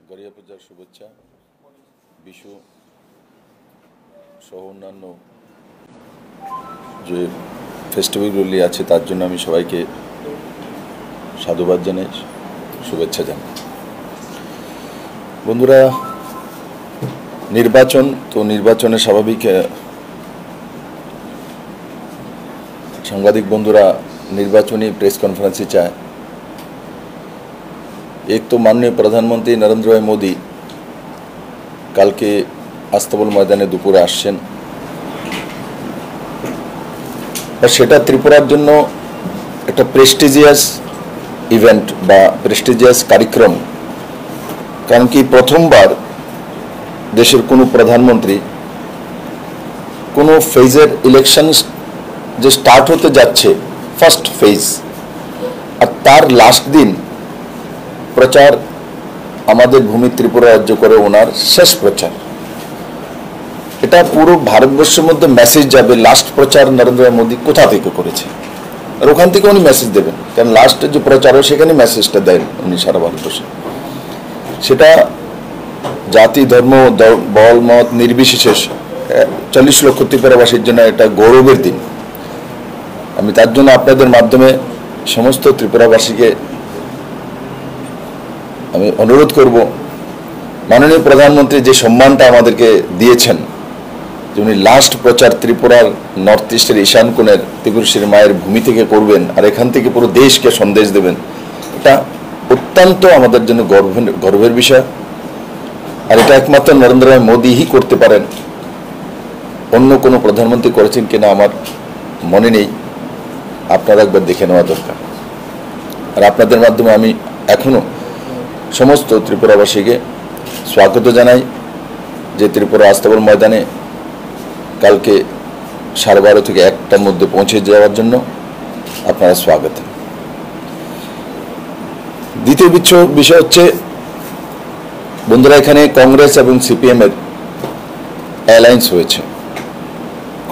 গড়িয়া পূজার শুভেচ্ছা। বিশু সহ অন্যান্য যে ফেস্টিভ্যালগুলি আছে তার জন্য আমি সবাইকে সাধুবাদ জানাই, শুভেচ্ছা জানাই। বন্ধুরা, নির্বাচন তো নির্বাচনে স্বাভাবিক সাংবাদিক বন্ধুরা নির্বাচনী প্রেস কনফারেন্সে চায়। एक तो माननीय प्रधानमंत्री नरेंद्र भाई मोदी কালকে আস্তাবল ময়দানে দুপুরে আসছেন, আর সেটা ত্রিপুরার জন্য একটা প্রেস্টিজিয়াস ইভেন্ট বা প্রেস্টিজিয়াস কার্যক্রম। কারণ কি প্রথমবার দেশের কোনো প্রধানমন্ত্রী কোনো ফেজের ইলেকশন যে স্টার্ট হতে যাচ্ছে ফার্স্ট ফেজ, আর তার লাস্ট দিন প্রচার আমাদের ভূমি ত্রিপুরা রাজ্য করে ওনার শেষ প্রচার। এটা পুরো ভারতবর্ষের মধ্যে মেসেজ যাবে লাস্ট প্রচার নরেন্দ্র মোদী কোথা থেকে করেছে, আর ওখান থেকে উনি মেসেজ দেবেন। কারণ লাস্টের যে প্রচার হয় সেখানে মেসেজটা দেন উনি সারা ভারতবর্ষে। সেটা জাতি ধর্ম বল মত নির্বিশেষে 40 লক্ষ ত্রিপুরাবাসীর জন্য এটা গৌরবের দিন। আমি তার জন্য আপনাদের মাধ্যমে সমস্ত ত্রিপুরাবাসীকে আমি অনুরোধ করব, মাননীয় প্রধানমন্ত্রী যে সম্মানটা আমাদেরকে দিয়েছেন যে উনি লাস্ট প্রচার ত্রিপুরার নর্থ ইস্টের ঈশান কোণের ত্রিপুরেশ্বরী মায়ের ভূমি থেকে করবেন, আর এখান থেকে পুরো দেশকে সন্দেশ দেবেন, এটা অত্যন্ত আমাদের জন্য গর্বের বিষয়। আর এটা একমাত্র নরেন্দ্র ভাই মোদীই করতে পারেন, অন্য কোনো প্রধানমন্ত্রী করেছেন কিনা আমার মনে নেই। আপনারা একবার দেখে নেওয়া দরকার। আর আপনাদের মাধ্যমে আমি এখনো সমস্ত ত্রিপুরাবাসীকে স্বাগত জানাই যে ত্রিপুরা আস্তাবল ময়দানে কালকে 12:30 থেকে 1টার মধ্যে পৌঁছে যাওয়ার জন্য আপনারা স্বাগত। দ্বিতীয় বিষয় হচ্ছে বন্ধুরা, এখানে কংগ্রেস এবং সিপিএম এর অ্যালায়েন্স হয়েছে।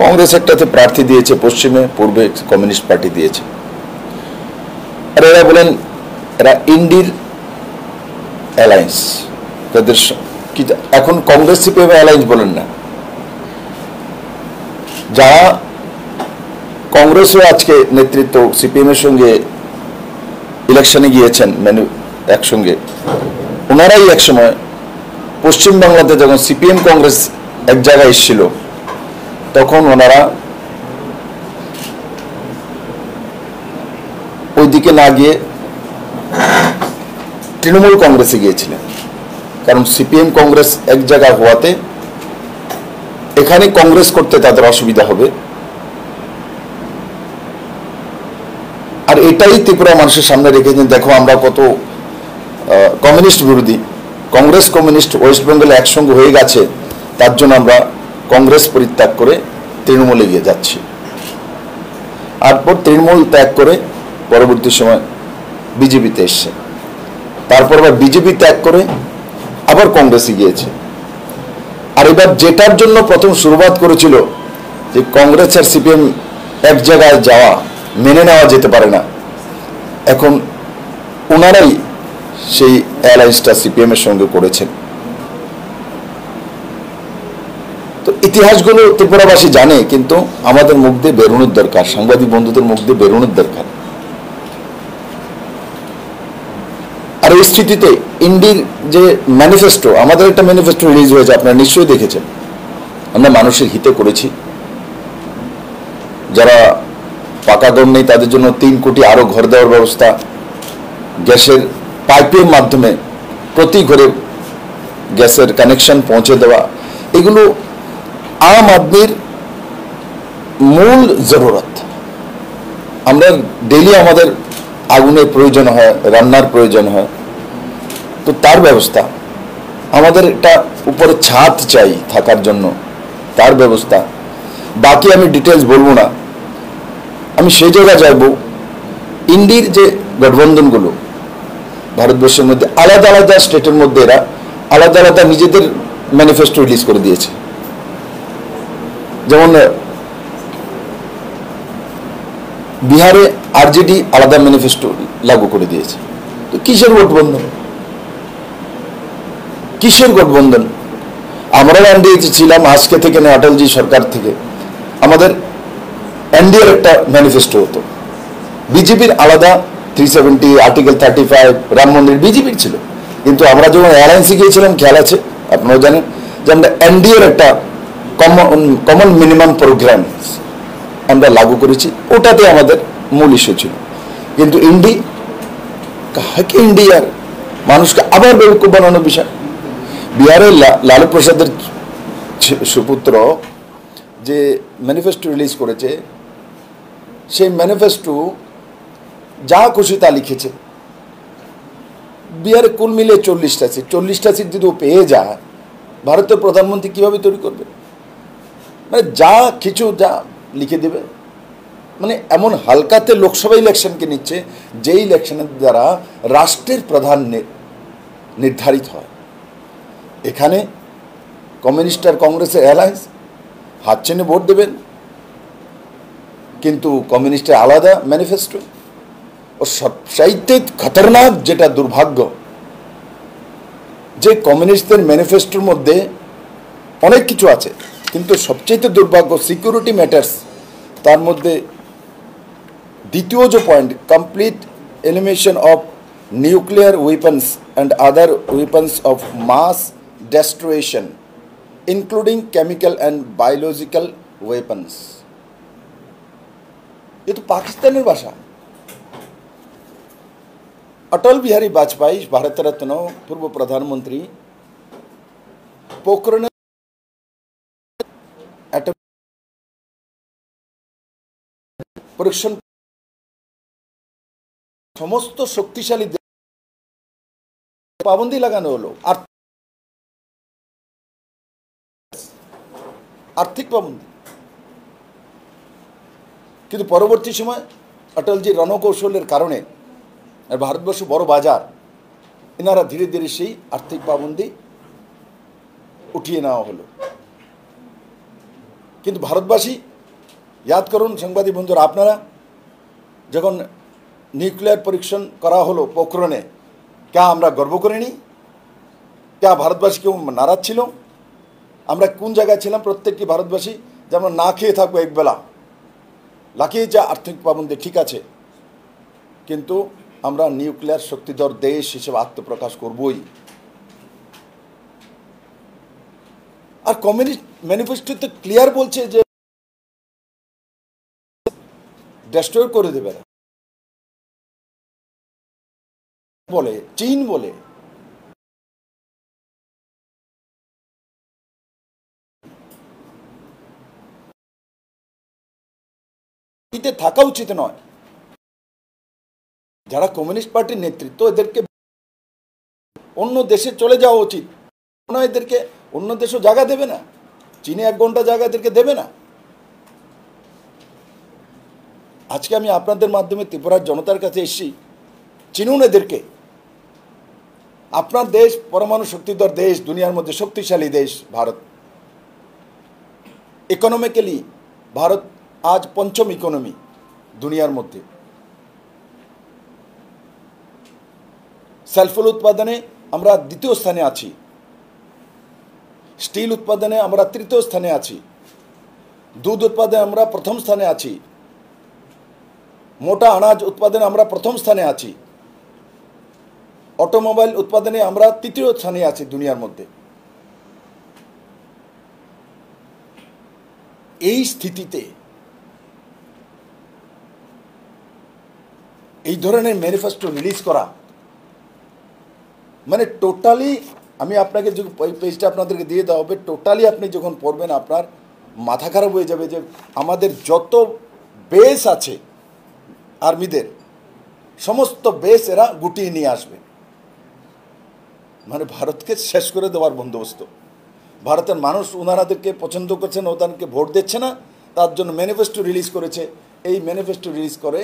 কংগ্রেস একটাতে প্রার্থী দিয়েছে পশ্চিমে, পূর্বে কমিউনিস্ট পার্টি দিয়েছে। আর এরা বলেন এরা ইন্ডির অ্যালায়েন্স, তাদের কি এখন কংগ্রেস সিপিএম অ্যালায়েন্স বলেন না। যারা কংগ্রেসও আজকে নেতৃত্ব সিপিএম এর সঙ্গে ইলেকশনে গিয়েছেন একসঙ্গে, ওনারাই একসময় পশ্চিমবাংলাতে যখন সিপিএম কংগ্রেস এক জায়গায় এসেছিল তখন ওনারা ওইদিকে না গিয়ে তৃণমূল কংগ্রেসে গিয়েছিলেন। কারণ সিপিএম কংগ্রেস এক জায়গায় হওয়াতে এখানে কংগ্রেস করতে তাদের অসুবিধা হবে। আর এটাই ত্রিপুরা মানুষের সামনে রেখেছেন, দেখো আমরা কত কমিউনিস্ট বিরোধী, কংগ্রেস কমিউনিস্ট ওয়েস্ট বেঙ্গলে একসঙ্গে হয়ে গেছে, তার জন্য আমরা কংগ্রেস পরিত্যাগ করে তৃণমূলে গিয়ে যাচ্ছি। তারপর তৃণমূল ত্যাগ করে পরবর্তী সময় বিজেপিতে এসছে, তারপর আবার বিজেপি ত্যাগ করে আবার কংগ্রেসে গিয়েছে। আর এবার যেটার জন্য প্রথম শুরুয়াত করেছিল যে কংগ্রেস আর সিপিএম এক জায়গায় যাওয়া মেনে নেওয়া যেতে পারে না, এখন ওনারাই সেই অ্যালায়েন্সটা সিপিএম এর সঙ্গে করেছেন। তো ইতিহাসগুলো ত্রিপুরাবাসী জানে, কিন্তু আমাদের মুখ দিয়ে বেরোনোর দরকার, সাংবাদিক বন্ধুদের মুখ দিয়ে বেরোনোর দরকার। আর এই স্থিতিতে ইন্ডির যে ম্যানিফেস্টো, আমাদের একটা ম্যানিফেস্টো রিলিজ হয়েছে, আপনারা নিশ্চয়ই দেখেছেন। আমরা মানুষের হিতে করেছি, যারা পাকা ঘর নেই তাদের জন্য 3 কোটি আরো ঘর দেওয়ার ব্যবস্থা, গ্যাসের পাইপের মাধ্যমে প্রতি ঘরে গ্যাসের কানেকশন পৌঁছে দেওয়া, এগুলো আম আদমির মূল জরুরত। আমরা ডেইলি আমাদের আগুনের প্রয়োজন হয়, রান্নার প্রয়োজন হয়, তো তার ব্যবস্থা, আমাদের একটা উপরে ছাদ চাই থাকার জন্য, তার ব্যবস্থা। বাকি আমি ডিটেলস বলবো না, আমি সেই জায়গায় যাব। ইন্ডির যে গঠবন্ধনগুলো ভারতবর্ষের মধ্যে আলাদা আলাদা স্টেটের মধ্যে এরা আলাদা আলাদা নিজেদের ম্যানিফেস্টো রিলিজ করে দিয়েছে। যেমন বিহারে আরজেডি আলাদা ম্যানিফেস্টো লাগু করে দিয়েছে। তো কিসের গঠবন্ধন? কিসের গঠবন্ধন? আমরাও এনডিএতে ছিলাম, আজকে থেকে না, অটলজি সরকার থেকে আমাদের এনডিএর একটা ম্যানিফেস্টো হতো। বিজেপির আলাদা 370, আর্টিকেল 35, রাম মন্দির বিজেপির ছিল। কিন্তু আমরা যখন অ্যালায়েন্সে গিয়েছিলাম, খেয়াল আছে আপনারা জানেন যে আমরা এনডিএর একটা কমন মিনিমাম প্রোগ্রাম আমরা লাগু করেছি, ওটাতে আমাদের মূল ইস্যু ছিল। কিন্তু কাকে ইন্ডিয়ার মানুষকে আবার বেউকুফ বানানোর বিষয়। বিহারের লালু প্রসাদের সুপুত্র যে ম্যানিফেস্টো রিলিজ করেছে, সেই ম্যানিফেস্টো যা খুশি তা লিখেছে। বিহারে কুল মিলে 40টা সিট, 40টা সিট যদি ও পেয়ে যায়, ভারতের প্রধানমন্ত্রী কিভাবে তৈরি করবে? মানে যা কিছু যা লিখে দেবে, মানে এমন হালকাতে লোকসভা ইলেকশনকে নিচ্ছে, যে ইলেকশনের দ্বারা রাষ্ট্রের প্রধান নির্ধারিত হয়। এখানে কমিউনিস্ট আর কংগ্রেসের অ্যালায়েন্স, হাত চেনে ভোট দেবেন, কিন্তু কমিউনিস্টের আলাদা ম্যানিফেস্টো। ও সবচাইতে খতরনাক যেটা দুর্ভাগ্য, যে কমিউনিস্টদের ম্যানিফেস্টোর মধ্যে অনেক কিছু আছে, কিন্তু সবচেয়ে দুর্ভাগ্য সিকিউরিটি ম্যাটার্স, তার মধ্যে দ্বিতীয় যে point, complete elimination of nuclear weapons and other weapons of mass destruction including chemical and biological weapons। ये तो पाकिस्तानी भाषा। अटल बिहारी वाजपेयी भारत रत्न पूर्व प्रधानमंत्री पोखरण परीक्षण समस्त शक्तिशाली पाबंदी लागानो हलो आर्थिक पाबंदी। কিন্তু পরবর্তী সময় অটলজির রণকৌশলের কারণে আর ভারতবর্ষ বড় বাজার, এনারা ধীরে ধীরে সেই আর্থিক পাবন্দি উঠিয়ে নেওয়া হলো। কিন্তু ভারতবাসী याद করুন সাংবাদিক বন্ধুরা, আপনারা যখন নিউক্লিয়ার পরীক্ষণ করা হলো পোখরণে, क्या আমরা গর্ব করিনি? क्या ভারতবাসী কেউ নারাজ ছিল? আমরা কোন জায়গায় ছিলাম প্রত্যেকটি ভারতবাসী? যেমন না খেয়ে থাকবো একবেলা, লাকিয়ে যা আর্থিক পাবন্দি ঠিক আছে, কিন্তু আমরা নিউক্লিয়ার শক্তিধর দেশ হিসেবে আত্মপ্রকাশ করবই। আর কমিউনিস্ট ম্যানিফেস্টোতে ক্লিয়ার বলছে যে ডেস্ট্রয় করে দেবে, বলে চীন বলে। থাকা উচিত নয়। যারা কমিউনিস্ট পার্টির নেতৃত্ব, এদেরকে অন্য দেশে চলে যাওয়া উচিত। এদেরকে অন্য দেশও জায়গা দেবে না, চীনে 1 ঘন্টা জায়গা এদেরকে দেবে না। আজকে আমি আপনাদের মাধ্যমে ত্রিপুরার জনতার কাছে এসেছি, চিনুন এদেরকে। আপনার দেশ পরমাণু শক্তিধর দেশ, দুনিয়ার মধ্যে শক্তিশালী দেশ ভারত। ইকোনমিক্যালি ভারত আজ 5ম ইকোনমি দুনিয়ার মধ্যে। সেলফুল উৎপাদনে আমরা 2য় স্থানে আছি, স্টিল উৎপাদনে আমরা 3য় স্থানে আছি, দুধ উৎপাদনে আমরা 1ম স্থানে আছি, মোটা আনাজ উৎপাদনে আমরা 1ম স্থানে আছি, অটোমোবাইল উৎপাদনে আমরা 3য় স্থানে আছি দুনিয়ার মধ্যে। এই স্থিতিতে এই ধরনের ম্যানিফেস্টো রিলিজ করা মানে টোটালি, আমি আপনাকে যে পেজটা আপনাদেরকে দিয়ে দেওয়া হবে, টোটালি আপনি যখন পড়বেন আপনার মাথা খারাপ হয়ে যাবে যে আমাদের যত বেস আছে আর্মিদের, সমস্ত বেস এরা গুটিয়ে নিয়ে আসবে। মানে ভারতকে শেষ করে দেওয়ার বন্দোবস্ত। ভারতের মানুষ ওনারাদেরকে পছন্দ করছেন, ওদেরকে ভোট দিচ্ছে না, তার জন্য ম্যানিফেস্টো রিলিজ করেছে। এই ম্যানিফেস্টো রিলিজ করে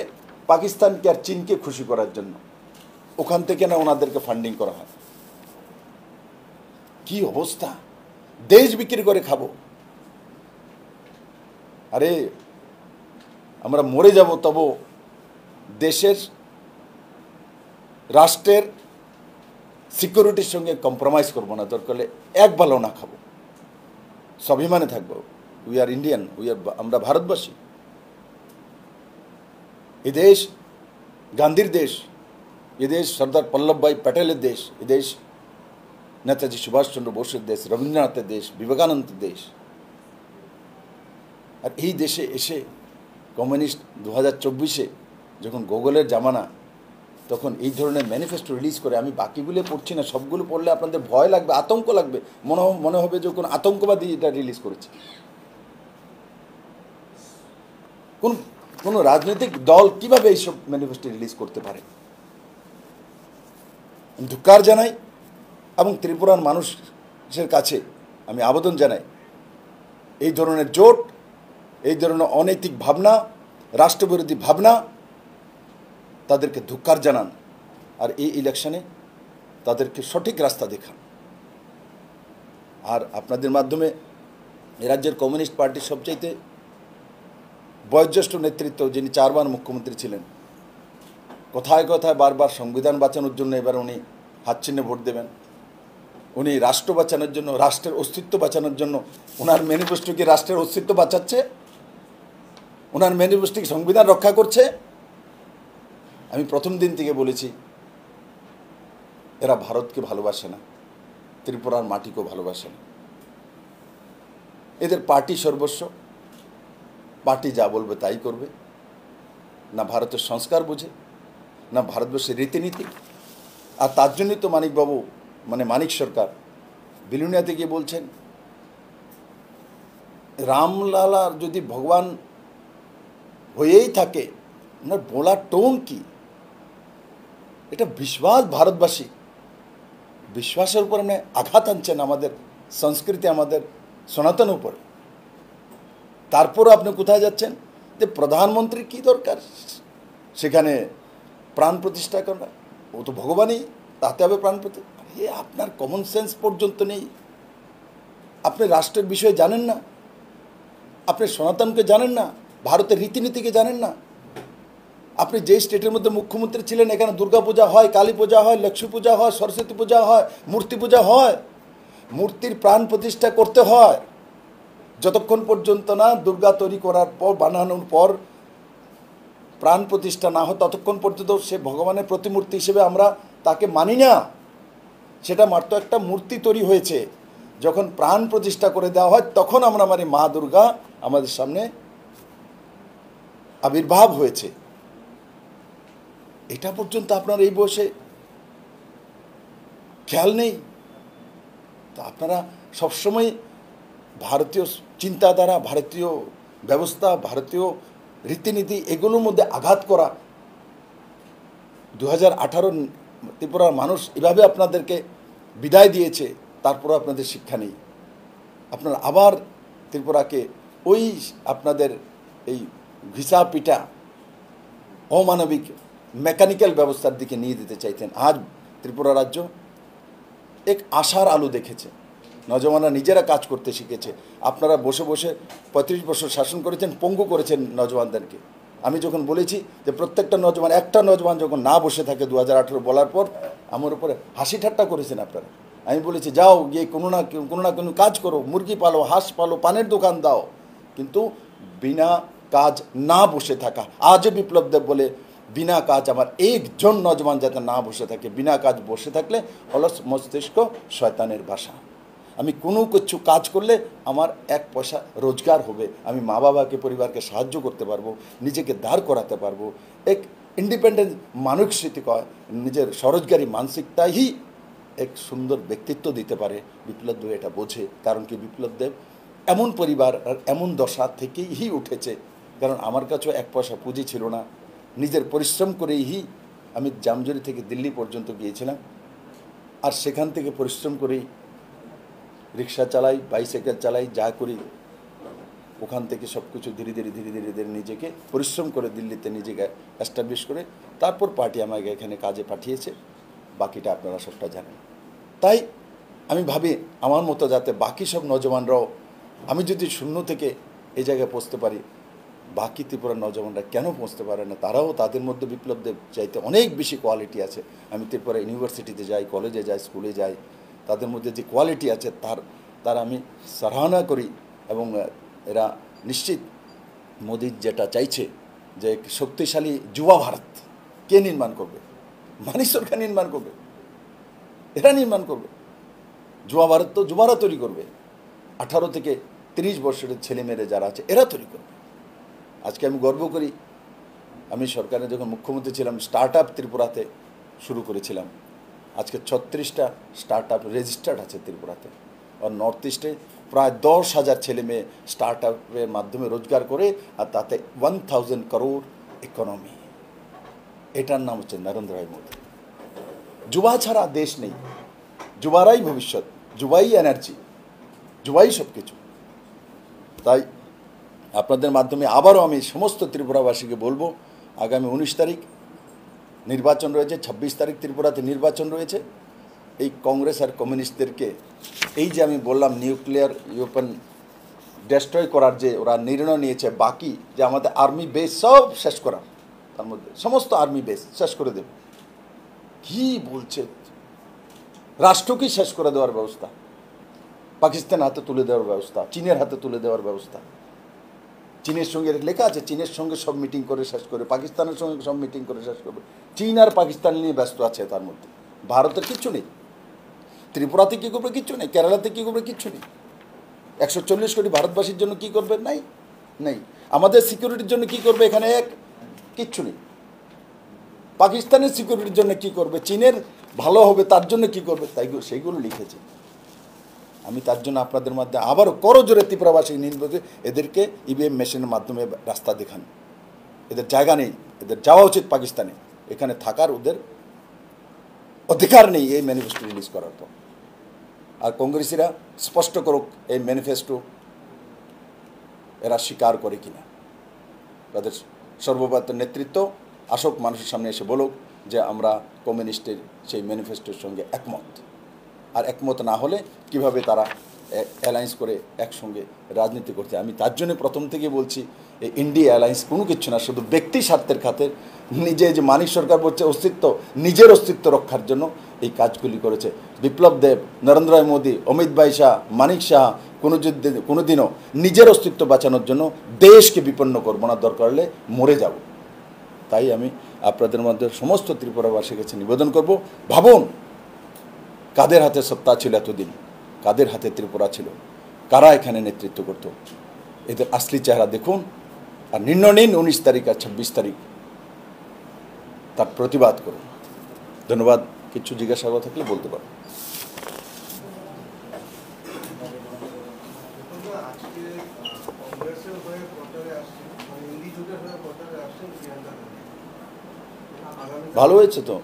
পাকিস্তানকে আর চীনকে খুশি করার জন্য, ওখান থেকে না ওনাদেরকে ফান্ডিং করা হয়। কি অবস্থা! দেশ বিক্রি করে খাবো। আরে আমরা মরে যাব, তবু দেশের রাষ্ট্রের সিকিউরিটির সঙ্গে কম্প্রোমাইজ করবো না, দরকার হলে এক বেলাও না খাবো, স্বাভিমানে থাকবো। উই আর ইন্ডিয়ান, আমরা ভারতবাসী। এ দেশ গান্ধীর দেশ, এ দেশ সর্দার বল্লভভাই প্যাটেলের দেশ, এ দেশ নেতাজি সুভাষচন্দ্র বোসের দেশ, রবীন্দ্রনাথের দেশ, বিবেকানন্দের দেশ। আর এই দেশে এসে কমিউনিস্ট 2024-এ যখন গুগলের জামানা, তখন এই ধরনের ম্যানিফেস্টো রিলিজ করে, আমি বাকিগুলো পড়ছি না, সবগুলো পড়লে আপনাদের ভয় লাগবে, আতঙ্ক লাগবে, মনে হবে যে কোন আতঙ্কবাদী এটা রিলিজ করেছে। কোন রাজনৈতিক দল কিভাবে এইসব ম্যানিফেস্টো রিলিজ করতে পারে? আমি ধিক্কার জানাই এবং ত্রিপুরার মানুষের কাছে আমি আবেদন জানাই, এই ধরনের জোট, এই ধরনের অনৈতিক ভাবনা, রাষ্ট্রবিরোধী ভাবনা, তাদেরকে ধিক্কার জানান। আর এই ইলেকশনে তাদেরকে সঠিক রাস্তা দেখান। আর আপনাদের মাধ্যমে এ রাজ্যের কমিউনিস্ট পার্টির সবচাইতে বয়োজ্যেষ্ঠ নেতৃত্ব, যিনি 4 বার মুখ্যমন্ত্রী ছিলেন, কথায় কথায় বারবার সংবিধান বাঁচানোর জন্য এবার উনি হাত চিহ্নে ভোট দেবেন, উনি রাষ্ট্র বাঁচানোর জন্য, রাষ্ট্রের অস্তিত্ব বাঁচানোর জন্য। ওনার ম্যানিফেস্টো কি রাষ্ট্রের অস্তিত্ব বাঁচাচ্ছে? ওনার ম্যানিফেস্টো কি সংবিধান রক্ষা করছে? আমি প্রথম দিন থেকে বলেছি, এরা ভারতকে ভালোবাসে না, ত্রিপুরার মাটিকেও ভালোবাসে না। এদের পার্টি সর্বস্ব, পার্টি যা বলবে তাই করবে, না ভারতের সংস্কার বোঝে, না ভারতবর্ষের রীতিনীতি। আর তার জন্যই তো মানিকবাবু, মানিক সরকার বিলুনিয়াতে গিয়ে বলছেন, রামলালার যদি ভগবান হয়েই থাকে, ওনার বলার টোন কি? এটা বিশ্বাস, ভারতবাসী বিশ্বাসের উপর আপনি আঘাত আনছেন, আমাদের সংস্কৃতি, আমাদের সনাতন উপরে। তারপর আপনি কোথায় যাচ্ছেন যে প্রধানমন্ত্রীর কি দরকার সেখানে প্রাণ প্রতিষ্ঠা করা? ও তো ভগবানই, তাতে হবে প্রাণ প্রতিষ্ঠা? আপনার কমন সেন্স পর্যন্ত নেই। আপনি রাষ্ট্রের বিষয়ে জানেন না, আপনি সনাতনকে জানেন না, ভারতের রীতিনীতিকে জানেন না। আপনি যে স্টেটের মধ্যে মুখ্যমন্ত্রী ছিলেন, এখানে দুর্গা পূজা হয়, কালী পূজা হয়, লক্ষ্মী পূজা হয়, সরস্বতী পূজা হয়, মূর্তি পূজা হয়। মূর্তির প্রাণ প্রতিষ্ঠা করতে হয়, যতক্ষণ পর্যন্ত না দুর্গা তৈরি করার পর, বানানোর পর প্রাণ প্রতিষ্ঠা না হয়, ততক্ষণ পর্যন্ত সে ভগবানের প্রতিমূর্তি হিসেবে আমরা তাকে মানি না। সেটা মাত্র একটা মূর্তি তৈরি হয়েছে, যখন প্রাণ প্রতিষ্ঠা করে দেওয়া হয় তখন আমরা মানি মা দুর্গা আমাদের সামনে আবির্ভাব হয়েছে। এটা পর্যন্ত আপনার এই বয়সে খেয়াল নেই। তো আপনারা সবসময় ভারতীয় চিন্তাধারা, ভারতীয় ব্যবস্থা, ভারতীয় রীতিনীতি, এগুলোর মধ্যে আঘাত করা। 2018 ত্রিপুরার মানুষ এভাবে আপনাদেরকে বিদায় দিয়েছে, তারপরও আপনাদের শিক্ষা নেই। আপনারা আবার ত্রিপুরাকে ওই আপনাদের এই ঘিসা পিটা অমানবিক মেকানিক্যাল ব্যবস্থার দিকে নিয়ে দিতে চাইতেন। আজ ত্রিপুরা রাজ্য এক আশার আলো দেখেছে, নজওয়ানরা নিজেরা কাজ করতে শিখেছে। আপনারা বসে বসে 35 বছর শাসন করেছেন, পঙ্গু করেছেন নজওয়ানদেরকে। আমি যখন বলেছি যে প্রত্যেকটা নজওয়ান, একটা নজওয়ান যখন না বসে থাকে 2018 বলার পর, আমার উপরে হাসি ঠাট্টা করেছেন আপনারা। আমি বলেছি যাও গিয়ে কোনো না কোনো কাজ করো, মুরগি পালো, হাঁস পালো, পানের দোকান দাও, কিন্তু বিনা কাজ না বসে থাকা। আজও বিপ্লব দেব বলে বিনা কাজ আমার একজন নজওয়ান যাতে না বসে থাকে। বিনা কাজ বসে থাকলে অলস মস্তিষ্ক শয়তানের ভাষা। আমি কোনো কিছু কাজ করলে আমার 1 পয়সা রোজগার হবে, আমি মা বাবাকে, পরিবারকে সাহায্য করতে পারবো, নিজেকে দাঁড় করাতে পারবো। এক ইন্ডিপেন্ডেন্ট মানসিকতা কয়, নিজের স্বরোজগারী মানসিকতাই এক সুন্দর ব্যক্তিত্ব দিতে পারে। বিপ্লব দেব এটা বোঝে। কারণ কি, বিপ্লব দেব এমন পরিবার আর এমন দশা থেকেই উঠেছে। কারণ আমার কাছেও 1 পয়সা পুঁজি ছিল না, নিজের পরিশ্রম করেই আমি জামজুরি থেকে দিল্লি পর্যন্ত গিয়েছিলাম। আর সেখান থেকে পরিশ্রম করেই রিক্সা চালাই, বাইসাইকেল চালাই, যা করি ওখান থেকে সব কিছু ধীরে ধীরে নিজেকে পরিশ্রম করে দিল্লিতে নিজেকে এস্টাবলিশ করে তারপর পার্টি আমাকে এখানে কাজে পাঠিয়েছে। বাকিটা আপনারা সবটা জানেন। তাই আমি ভাবি আমার মতো যাতে বাকি সব নজওয়ানরাও, আমি যদি শূন্য থেকে এই জায়গায় পৌঁছতে পারি, বাকি ত্রিপুরার নজওয়ানরা কেন পৌঁছতে পারে না? তারাও তাদের মধ্যে বিপ্লবদের চাইতে অনেক বেশি কোয়ালিটি আছে। আমি ত্রিপুরা ইউনিভার্সিটিতে যাই, কলেজে যাই, স্কুলে যাই, তাদের মধ্যে যে কোয়ালিটি আছে তার আমি সরাহনা করি। এবং এরা নিশ্চিত মোদি যেটা চাইছে যে শক্তিশালী যুবা ভারত কে নির্মাণ করবে? মানিক সরকার নির্মাণ করবে, এরা নির্মাণ করবে। যুবা ভারত তো যুবারা তৈরি করবে, 18 থেকে 30 বছরের ছেলেমেয়েরা যারা আছে এরা তৈরি করবে। আজকে আমি গর্ব করি, আমি সরকারে যখন মুখ্যমন্ত্রী ছিলাম স্টার্ট আপ ত্রিপুরাতে শুরু করেছিলাম। আজকে 36টা স্টার্ট আপ রেজিস্টার্ড আছে ত্রিপুরাতে। আর নর্থ ইস্টে প্রায় 10,000 ছেলে মেয়ে স্টার্ট আপের মাধ্যমে রোজগার করে, আর তাতে 1000 করোড় ইকোনমি। এটার নাম হচ্ছে নরেন্দ্র ভাই মোদী। যুবা ছাড়া দেশ নেই, যুবারাই ভবিষ্যৎ, যুবাই এনার্জি, যুবাই সব কিছু। তাই আপনাদের মাধ্যমে আবারও আমি সমস্ত ত্রিপুরাবাসীকে বলবো, আগামী 19 তারিখ নির্বাচন রয়েছে, 26 তারিখ ত্রিপুরাতে নির্বাচন রয়েছে। এই কংগ্রেস আর কমিউনিস্টদেরকে এই যে আমি বললাম নিউক্লিয়ার ওয়েপন ডেস্ট্রয় করার যে ওরা নির্ণয় নিয়েছে, বাকি যে আমাদের আর্মি বেস সব শেষ করার, তার মধ্যে সমস্ত আর্মি বেস শেষ করে দেবে। কি বলছে? রাষ্ট্রকেই শেষ করে দেওয়ার ব্যবস্থা, পাকিস্তানের হাতে তুলে দেওয়ার ব্যবস্থা, চীনের হাতে তুলে দেওয়ার ব্যবস্থা। চীনের সঙ্গে লেখা আছে, চীনের সঙ্গে সব মিটিং করে শেষ করবে, পাকিস্তানের সঙ্গে সব মিটিং করে শেষ করবে। চীন আর পাকিস্তান নিয়ে ব্যস্ত আছে, তার মধ্যে ভারতের কিচ্ছু নেই। ত্রিপুরাতে কী করবে? কিচ্ছু নেই। কেরালাতে কী করবে? কিচ্ছু নেই। 140 কোটি ভারতবাসীর জন্য কী করবে? নেই। আমাদের সিকিউরিটির জন্য কী করবে? এখানে কিচ্ছু নেই। পাকিস্তানের সিকিউরিটির জন্য কী করবে? চীনের ভালো হবে তার জন্য কী করবে? তাই সেইগুলো লিখেছে। আমি তার জন্য আপনাদের মধ্যে আবারও করজোরে ত্রিপুরাবাসী নির্বাচনে এদেরকে ইভিএম মেশিনের মাধ্যমে রাস্তা দেখান। এদের জায়গা নেই, এদের যাওয়া উচিত পাকিস্তানে। এখানে থাকার ওদের অধিকার নেই এই ম্যানিফেস্টো রিলিজ করার পর। আর কংগ্রেসিরা স্পষ্ট করুক এই ম্যানিফেস্টো এরা স্বীকার করে কিনা। তাদের সর্বভারতীয় নেতৃত্ব আসক, মানুষের সামনে এসে বলুক যে আমরা কমিউনিস্টের সেই ম্যানিফেস্টোর সঙ্গে একমত। আর একমত না হলে কিভাবে তারা অ্যালায়েন্স করে একসঙ্গে রাজনীতি করতে। আমি তার জন্য প্রথম থেকে বলছি, এই ইন্ডিয়া অ্যালায়েন্স কোনো কিছু না, শুধু ব্যক্তি স্বার্থের খাতির নিজে যে মানিক সরকার বলছে অস্তিত্ব, নিজের অস্তিত্ব রক্ষার জন্য এই কাজগুলি করেছে। বিপ্লব দেব, নরেন্দ্র মোদী, অমিত ভাই শাহ, মানিক শাহ কোনোদিনও নিজের অস্তিত্ব বাঁচানোর জন্য দেশকে বিপন্ন করবো না, দরকার হলে মরে যাব। তাই আমি আপনাদের মধ্যে সমস্ত ত্রিপুরাবাসীর কাছে নিবেদন করব, ভাবুন কাদের হাতে সত্তা ছিল এতদিন, কাদের হাতে ত্রিপুরা ছিল, কারা এখানে নেতৃত্ব করত। এদের আসলি চেহারা দেখুন আর নির্ণয় নিন 19 তারিখ আর 26 তারিখ, তার প্রতিবাদ করুন। ধন্যবাদ। কিছু জিজ্ঞাসা থাকলে বলতে পারো। ভালো হয়েছে তো,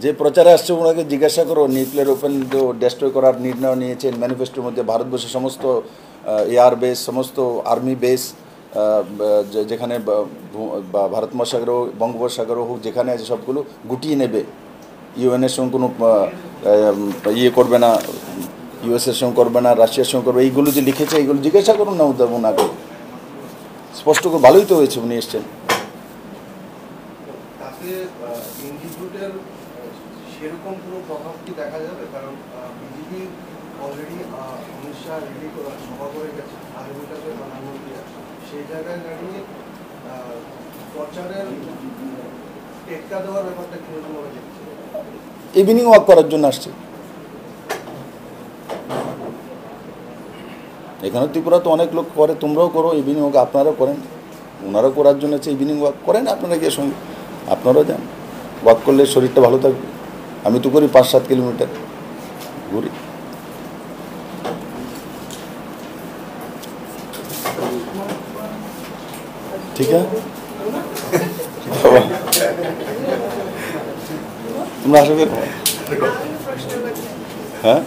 যে প্রচারে আসছে ওনাকে জিজ্ঞাসা করো। নিউক্লিয়ার ওপেন ডেস্ট্রয় করার নির্ণয় নিয়েছেন ম্যানিফেস্টোর মধ্যে। ভারতবর্ষের সমস্ত এয়ার বেস, সমস্ত আর্মি বেস, যেখানে ভারত মহাসাগর হোক, বঙ্গোপসাগর হোক, যেখানে আছে সবগুলো গুটিয়ে নেবে। ইউএনের সঙ্গে কোনো ইয়ে করবে না, ইউএসের সঙ্গে করবে না, রাশিয়ার সঙ্গে করবে। এইগুলো যে লিখেছে এইগুলো জিজ্ঞাসা করুন না ওনাকে, স্পষ্ট করে। ভালোই তো হয়েছে উনি এসছেন। সেরকম কোনো প্রভাব কি দেখা যাবে? কারণ BJP already Amit Shah ready সভা করে গেছে, আগামীকালে প্রধানমন্ত্রী আছে, সেই জায়গায় দাঁড়িয়ে প্রচারের টেক্কা দেওয়ার ব্যাপারটা কিরকম হবে? ইভিনিং ওয়াক করার জন্য আসছে। এখানে ত্রিপুরা তো অনেক লোক করে, তোমরাও করো ইভিনিং ওয়াক, আপনারাও করেন, ওনারাও করার জন্য আছে ইভিনিং ওয়াক করেন। আপনারা গিয়ে সঙ্গে আপনারাও যান, ওয়াক করলে শরীরটা ভালো থাকবে। আমি তো করি 5-7 কিলোমিটার ঘুরি। ঠিক আছে, তোমরা আসবে। হ্যাঁ।